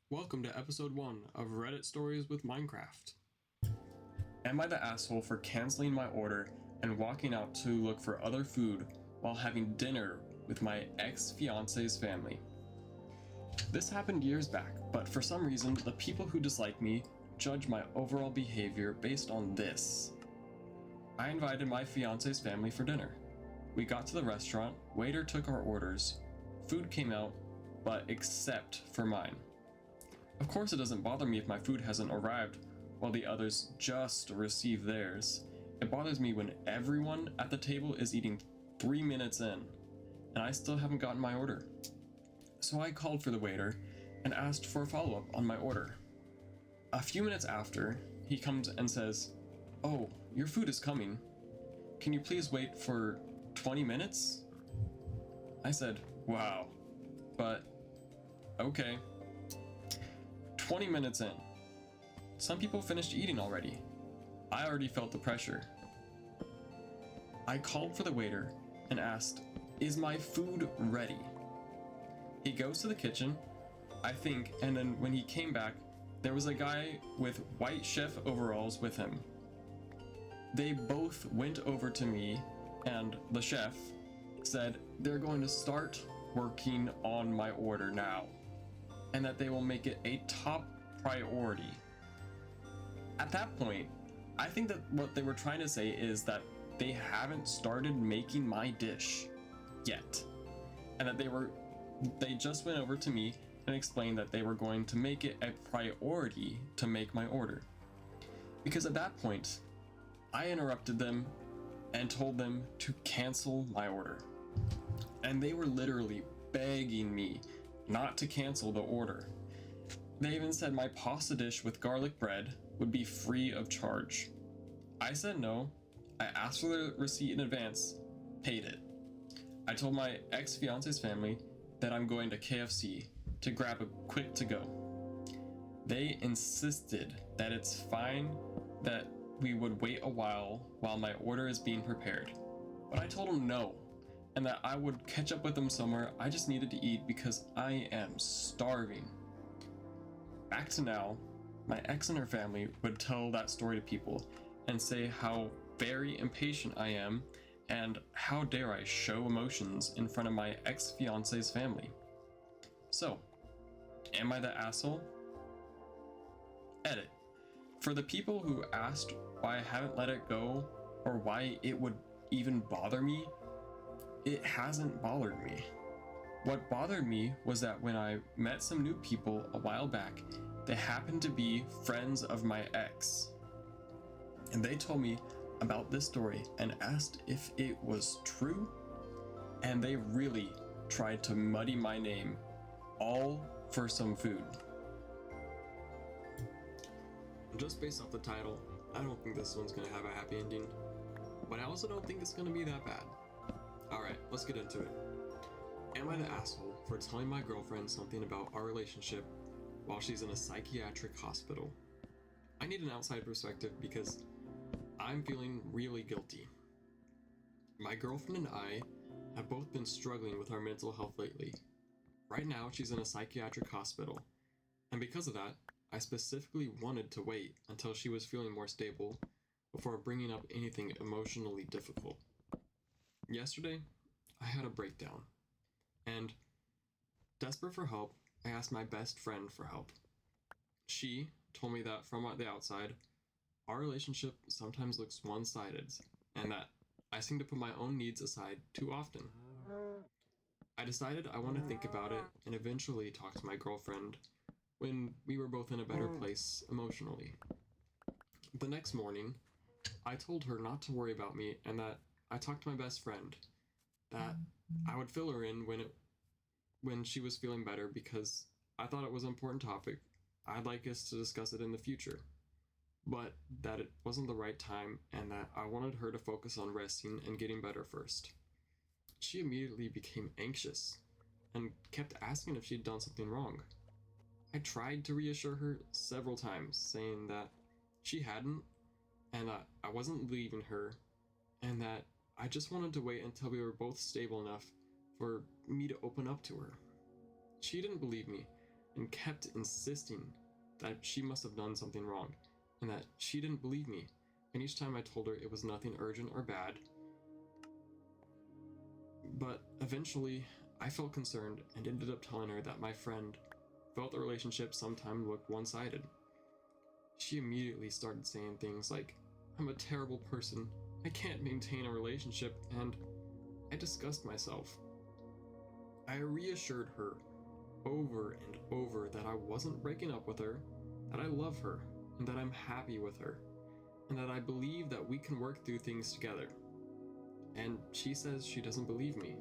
Welcome to episode 1 of Reddit Stories with Minecraft. Am I the asshole for canceling my order and walking out to look for other food while having dinner with my ex-fiance's family? This happened years back, but for some reason, the people who dislike me judge my overall behavior based on this. I invited my fiance's family for dinner. We got to the restaurant, waiter took our orders, food came out, but except for mine. Of course it doesn't bother me if my food hasn't arrived while the others just received theirs. It bothers me when everyone at the table is eating 3 minutes in, and I still haven't gotten my order. So I called for the waiter and asked for a follow-up on my order. A few minutes after, he comes and says, "Oh, your food is coming. Can you please wait for 20 minutes?" I said, "Wow, but okay." 20 minutes in. Some people finished eating already. I already felt the pressure. I called for the waiter and asked, "Is my food ready?" He goes to the kitchen, I think, and then when he came back, there was a guy with white chef overalls with him. They both went over to me, and the chef said they're going to start working on my order now, and that they will make it a top priority. At that point, I think that what they were trying to say is that they haven't started making my dish yet, and that they just went over to me and explained that they were going to make it a priority to make my order. Because at that point, I interrupted them and told them to cancel my order. And they were literally begging me not to cancel the order. They even said my pasta dish with garlic bread would be free of charge. I said no. I asked for the receipt in advance, paid it. I told my ex-fiance's family that I'm going to KFC to grab a quick to-go. They insisted that it's fine that we would wait a while my order is being prepared. But I told them no, and that I would catch up with them somewhere. I just needed to eat because I am starving. Back to now, my ex and her family would tell that story to people and say how very impatient I am and how dare I show emotions in front of my ex-fiance's family. So, am I the asshole? Edit. For the people who asked why I haven't let it go or why it would even bother me, it hasn't bothered me. What bothered me was that when I met some new people a while back, they happened to be friends of my ex. And they told me about this story and asked if it was true, and they really tried to muddy my name, all for some food. Just based off the title, I don't think this one's gonna have a happy ending, but I also don't think it's gonna be that bad. Alright, let's get into it. Am I the asshole for telling my girlfriend something about our relationship while she's in a psychiatric hospital? I need an outside perspective because I'm feeling really guilty. My girlfriend and I have both been struggling with our mental health lately. Right now, she's in a psychiatric hospital, and because of that, I specifically wanted to wait until she was feeling more stable before bringing up anything emotionally difficult. Yesterday, I had a breakdown, and desperate for help, I asked my best friend for help. She told me that from the outside, our relationship sometimes looks one-sided, and that I seem to put my own needs aside too often. I decided I want to think about it and eventually talk to my girlfriend when we were both in a better place emotionally. The next morning, I told her not to worry about me and that I talked to my best friend, that I would fill her in when she was feeling better because I thought it was an important topic. I'd like us to discuss it in the future, but that it wasn't the right time and that I wanted her to focus on resting and getting better first. She immediately became anxious and kept asking if she'd done something wrong. I tried to reassure her several times, saying that she hadn't, and that I wasn't leaving her, and that I just wanted to wait until we were both stable enough for me to open up to her. She didn't believe me, and kept insisting that she must have done something wrong and that she didn't believe me. And each time I told her it was nothing urgent or bad. But eventually, I felt concerned and ended up telling her that my friend felt the relationship sometimes looked one-sided. She immediately started saying things like, "I'm a terrible person, I can't maintain a relationship," and I discussed myself. I reassured her over and over that I wasn't breaking up with her, that I love her, and that I'm happy with her, and that I believe that we can work through things together. And she says she doesn't believe me.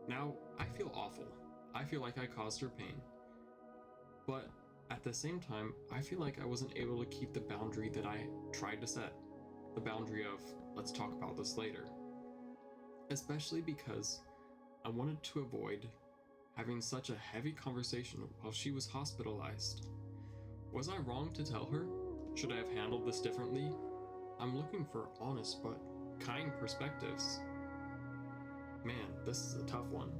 Now, I feel awful. I feel like I caused her pain. But at the same time, I feel like I wasn't able to keep the boundary that I tried to set. The boundary of, let's talk about this later. Especially because I wanted to avoid having such a heavy conversation while she was hospitalized. Was I wrong to tell her? Should I have handled this differently? I'm looking for honest but kind perspectives. Man, this is a tough one.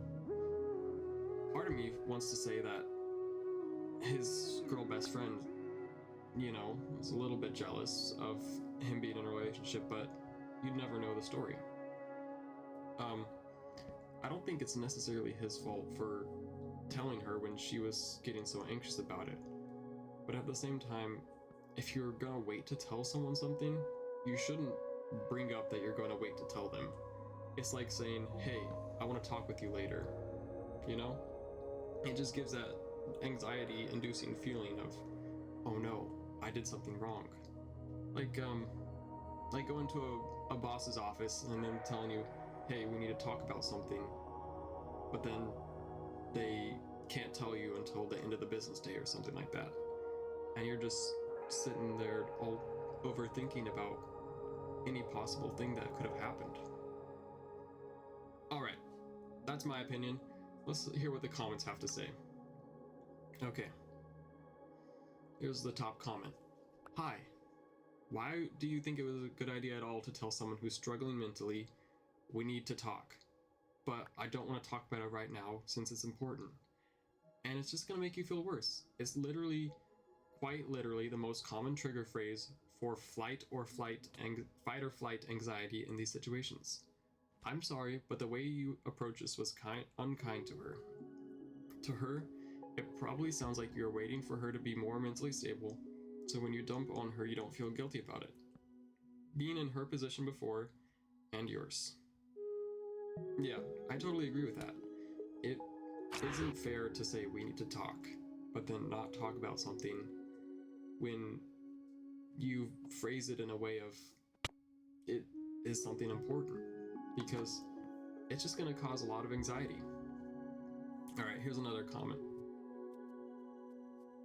Part of me wants to say that his girl best friend, was a little bit jealous of him being in a relationship, but you'd never know the story. I don't think it's necessarily his fault for telling her when she was getting so anxious about it. But at the same time, if you're gonna wait to tell someone something, you shouldn't bring up that you're gonna wait to tell them. It's like saying, "Hey, I want to talk with you later." It just gives that anxiety-inducing feeling of, "Oh no, I did something wrong." Like going to a boss's office and then telling you, "Hey, we need to talk about something," but then they can't tell you until the end of the business day or something like that. And you're just sitting there all overthinking about any possible thing that could have happened. Alright, that's my opinion. Let's hear what the comments have to say. Okay. Here's the top comment. "Hi. Why do you think it was a good idea at all to tell someone who's struggling mentally, 'We need to talk'? But I don't want to talk about it right now since it's important. And it's just going to make you feel worse." It's quite literally, the most common trigger phrase for fight or flight anxiety in these situations. I'm sorry, but the way you approach this was unkind to her. To her, it probably sounds like you're waiting for her to be more mentally stable, so when you dump on her, you don't feel guilty about it. Being in her position before, and yours. Yeah, I totally agree with that. It isn't fair to say we need to talk, but then not talk about something when you phrase it in a way of it is something important, because it's just going to cause a lot of anxiety. Alright, here's another comment.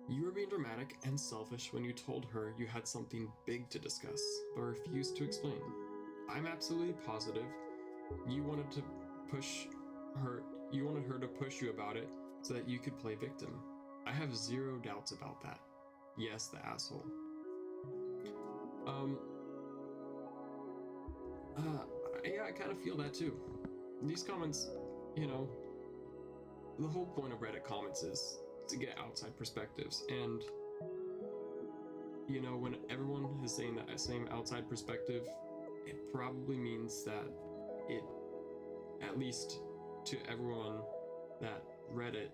"You were being dramatic and selfish when you told her you had something big to discuss, but refused to explain. I'm absolutely positive you wanted her to push you about it so that you could play victim. I have zero doubts about that. Yes, the asshole." Yeah, I kind of feel that too. These comments, the whole point of Reddit comments is to get outside perspectives, and when everyone is saying that same outside perspective, it probably means that it, at least to everyone, that Reddit,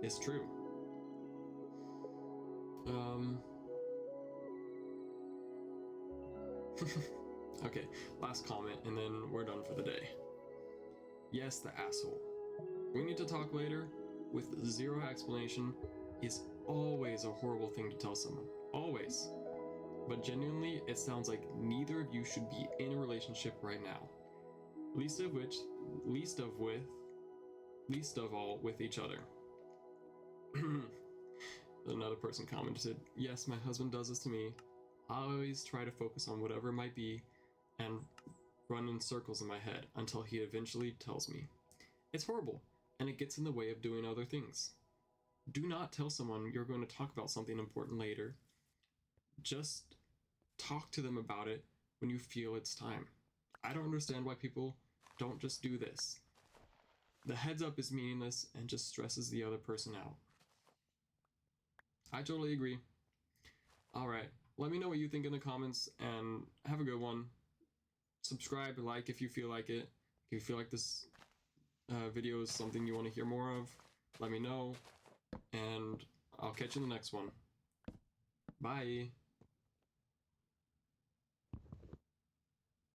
is true. Okay, last comment, and then we're done for the day. "Yes, the asshole. We need to talk later," with zero explanation, is always a horrible thing to tell someone. Always. But genuinely, it sounds like neither of you should be in a relationship right now. Least of all with each other. Another person commented, "Yes, my husband does this to me. I always try to focus on whatever it might be and run in circles in my head until he eventually tells me. It's horrible, and it gets in the way of doing other things. Do not tell someone you're going to talk about something important later. Just talk to them about it when you feel it's time. I don't understand why people don't just do this. the heads up is meaningless and just stresses the other person out. I totally agree. Alright, let me know what you think in the comments, and have a good one. Subscribe, like if you feel like it. If you feel like this video is something you want to hear more of, let me know, and I'll catch you in the next one. Bye!